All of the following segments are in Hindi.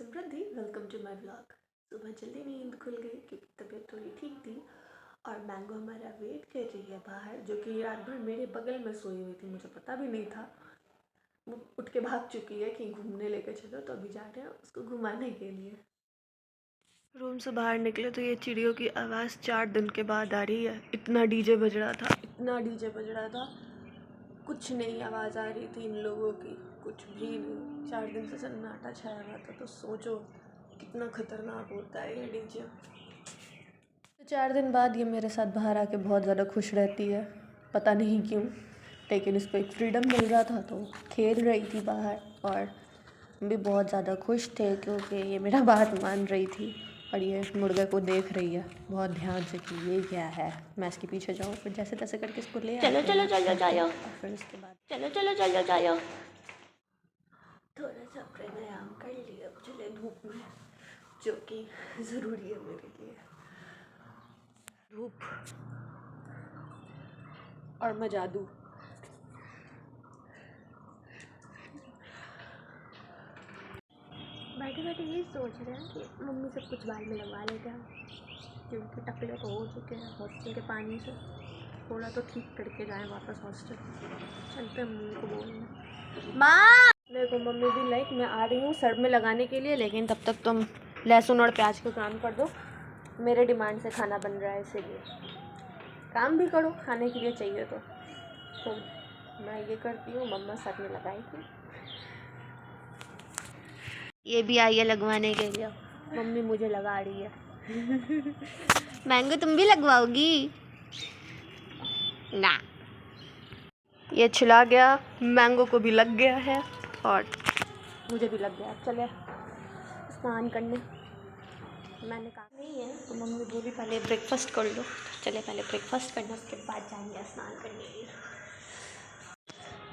Simran welcome to my vlog. सुबह जल्दी नींद खुल गई क्योंकि तबीयत थोड़ी ठीक थी और मैंगो हमारा वेट कर रही है बाहर, जो कि रात भर मेरे बगल में सोई हुई थी, मुझे पता भी नहीं था। वो उठ के भाग चुकी है कि घूमने लेकर चलो, तो अभी जा रहे हैं उसको घुमाने के लिए। रूम से बाहर निकले तो ये चिड़ियों की आवाज़ 4 दिन के बाद आ रही है। इतना डीजे बज रहा था, इतना डीजे बज रहा था, कुछ नहीं आवाज़ आ रही थी इन लोगों की, कुछ भी नहीं। 4 दिन से सन्नाटा छाया हुआ था, तो सोचो कितना खतरनाक होता है ये डीजे। तो 4 दिन बाद ये मेरे साथ बाहर आके बहुत ज़्यादा खुश रहती है, पता नहीं क्यों, लेकिन इसको एक फ्रीडम मिल रहा था तो खेल रही थी बाहर। और हम भी बहुत ज़्यादा खुश थे क्योंकि ये मेरा बात मान रही थी। और ये मुर्गे को देख रही है बहुत ध्यान से कि ये क्या है। मैं इसके पीछे जाऊँ, फिर जैसे तैसे करके इसको ले चलो चलो चलो जाओ, और फिर उसके बाद चलो चलो चलो जाओ। थोड़ा सा प्राणायाम कर लिया चले धूप में, जो कि ज़रूरी है मेरे लिए। धूप और मैं जादू। बैठे बैठे यही सोच रहे हैं कि मम्मी से कुछ बाल में लगवा लेते हैं, क्योंकि टकले तो हो चुके हैं हॉस्टल के पानी से। थोड़ा तो ठीक करके जाएं वापस हॉस्टल। चलते हैं मम्मी को बोलने। माँ देखो, मम्मी भी लाइक मैं आ रही हूँ सर में लगाने के लिए, लेकिन तब तक तुम लहसुन और प्याज का काम कर दो। मेरे डिमांड से खाना बन रहा है, इसीलिए काम भी करो, खाने के लिए चाहिए तो मैं ये करती हूँ। मम्मा सर में लगाएगी, ये भी आई है लगवाने के लिए। मम्मी मुझे लगा रही है। मैंगो तुम भी लगवाओगी ना? ये छिला गया, मैंगो को भी लग गया है और मुझे भी लग गया। चले स्नान करने। मैंने कहा नहीं है तो मम्मी बोली पहले ब्रेकफास्ट कर लो, चले पहले ब्रेकफास्ट करना, उसके बाद जाएंगे स्नान करने के लिए।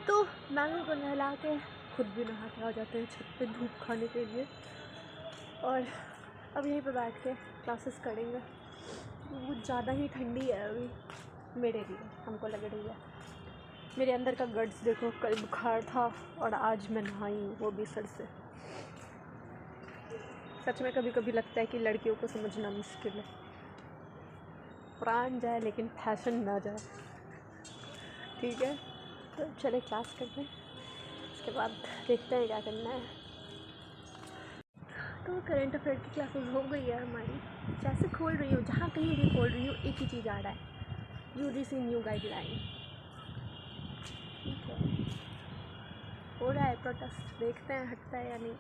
तो मैंगो को नहला के खुद भी नहा के आ जाते हैं छत पे धूप खाने के लिए। और अब यहीं पे बैठ के क्लासेस करेंगे। वो ज़्यादा ही ठंडी है अभी मेरे लिए, हमको लग रही है। मेरे अंदर का गट्स देखो, कल बुखार था और आज मैं नहाई हूँ, वो भी सर से। सच में कभी कभी लगता है कि लड़कियों को समझना मुश्किल है। प्राण जाए लेकिन फैशन ना जाए। ठीक है, तो चले क्लास करते हैं, उसके बाद देखते हैं क्या करना है। तो करंट अफेयर की क्लासेस हो गई है हमारी। जैसे खोल रही हूँ, जहाँ कहीं भी खोल रही हूँ, एक ही चीज़ आ रहा है, यूजीसी न्यू गाइडलाइन। ठीक है, हो रहा है प्रोटेस्ट, देखते हैं हटता है या नहीं।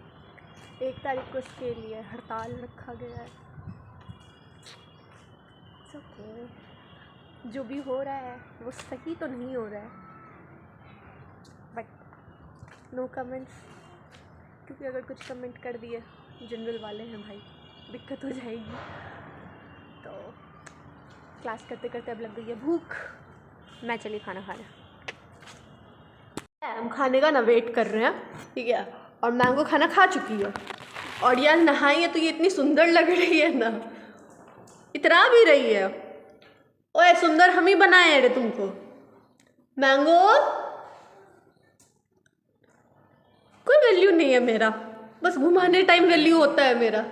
1 तारीख को इसके लिए हड़ताल रखा गया है। ओके, जो भी हो रहा है वो सही तो नहीं हो रहा है, बट नो कमेंट्स, क्योंकि अगर कुछ कमेंट कर दिए, जनरल वाले हैं भाई, दिक्कत हो जाएगी। तो क्लास करते करते अब लग गई है भूख, मैं चली खाना खाने। हम खाने का ना वेट कर रहे हैं, ठीक है। और मैंगो खाना खा चुकी है और यार नहाई है तो ये इतनी सुंदर लग रही है ना, इतना भी रही है। ओए सुंदर हम ही बनाए हैं रे तुमको। मैंगो कोई वैल्यू नहीं है मेरा, बस घुमाने टाइम वैल्यू होता है मेरा।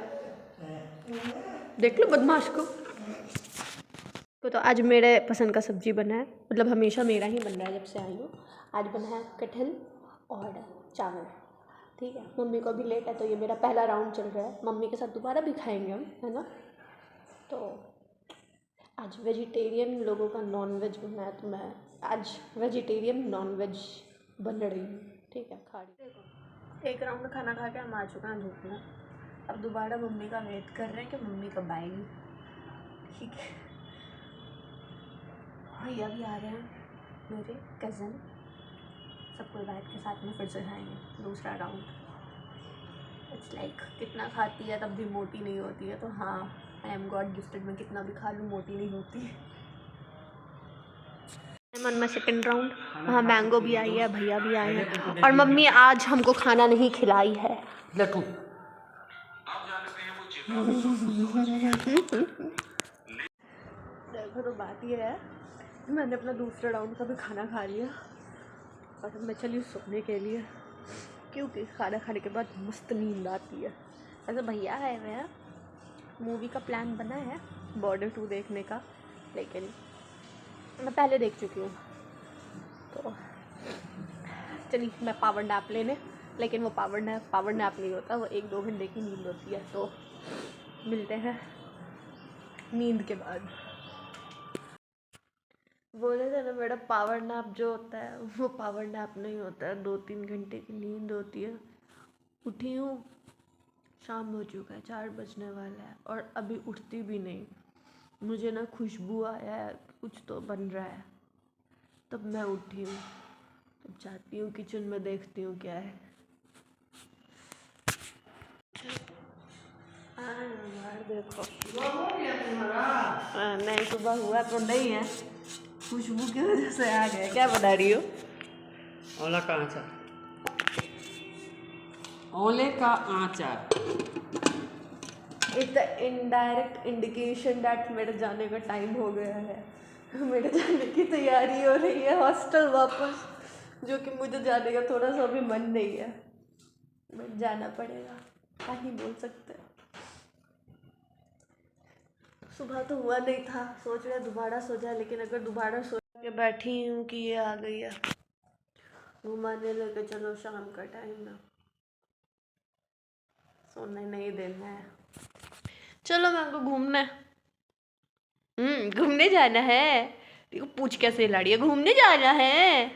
देख लो बदमाश को। तो आज मेरे पसंद का सब्जी बना है, मतलब हमेशा मेरा ही बन रहा है जब से आई हूँ। आज बना है कटहल और चावल, ठीक है। मम्मी को भी लेट है तो ये मेरा पहला राउंड चल रहा है। मम्मी के साथ दोबारा भी खाएंगे हम, है ना। तो आज वेजिटेरियन लोगों का नॉन वेज बना है, तो मैं आज वेजिटेरियन नॉन वेज बन रही हूँ, ठीक है। खा रही। देखो 1 राउंड खाना खा के हम आ चुके हैं धूप में। अब दोबारा मम्मी का वेट कर रहे हैं कि मम्मी कब आएगी, ठीक है। भैया भी आ रहे हैं, मेरे कज़न, सबको बैठ के साथ में फिर से खाएंगे दूसरा राउंड। इट्स लाइक कितना खाती है तब भी मोटी नहीं होती है, तो हाँ आई एम गॉड गिफ्टेड, मैं कितना भी खा लूँ मोटी नहीं होती है। मन में 2nd राउंड, वहाँ मैंगो भी आई है, भैया भी आए हैं, और मम्मी आज हमको खाना नहीं खिलाई है। देखो तो बात ये है, मैंने अपना दूसरा राउंड का भी खाना खा लिया और अब मैं चली सोने के लिए, क्योंकि खाना खाने के बाद मस्त नींद आती है। ऐसे भैया है मेरा, मूवी का प्लान बना है बॉर्डर 2 देखने का, लेकिन मैं पहले देख चुकी हूँ। तो चलिए मैं पावर नैप लेने, लेकिन वो पावर नैप नहीं होता, वो 1-2 घंटे की नींद होती है। तो मिलते हैं नींद के बाद। बोले थे ना मेरा पावर नैप जो होता है वो पावर नैप नहीं होता है, 2-3 घंटे की नींद होती है। उठी हूँ, शाम हो चुका है, 4 बजने वाला है और अभी उठती भी नहीं। मुझे ना खुशबू आया है, कुछ तो बन रहा है, तब मैं उठी हूँ। तब जाती हूँ किचन में, देखती हूँ क्या है। यार देखो, नहीं सुबह हुआ तो नहीं है, खुशबू की वजह से आ गया। क्या बता रही हो? ओला का आचार, ओले का आचार। इट्स इनडायरेक्ट इंडिकेशन दैट मेरे जाने का टाइम हो गया है। मेरे जाने की तैयारी हो रही है हॉस्टल वापस, जो कि मुझे जाने का थोड़ा सा भी मन नहीं है, बट जाना पड़ेगा, क्या ही बोल सकते हैं। सुबह तो हुआ नहीं था, सोच रहे दोबारा सो जाए, लेकिन अगर दोबारा सो के बैठी हूँ कि ये आ गई है घुमाने लेके, चलो शाम का टाइम है, सोने नहीं देना है। चलो मैं को घूमना है, घूमने जाना है। देखो पूछ कैसे हिला रही है, घूमने जाना है।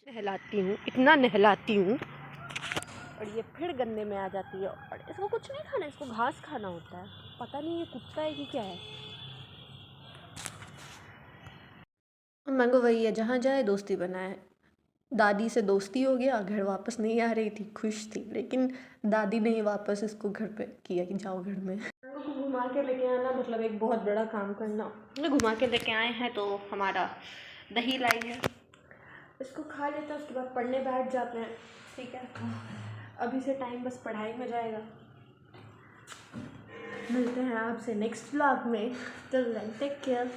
नहलाती हूँ, इतना नहलाती हूँ और ये फिर गन्ने में आ जाती है। और इसको कुछ नहीं खाना, इसको घास खाना होता है। पता नहीं ये कुत्ता है कि क्या है। मैंगो वही है, जहाँ जाए दोस्ती बनाए। दादी से दोस्ती हो गया, घर वापस नहीं आ रही थी, खुश थी, लेकिन दादी ने ही वापस इसको घर पे किया कि जाओ घर में। को घुमा के लेके आना मतलब एक बहुत बड़ा काम करना। घुमा के लेके आए हैं तो हमारा दही लाई है, इसको खा लेते हैं, उसके बाद पढ़ने बैठ जाते हैं। ठीक है, अभी से टाइम बस पढ़ाई में जाएगा। मिलते हैं आपसे नेक्स्ट व्लॉग में, टिल देन टेक केयर।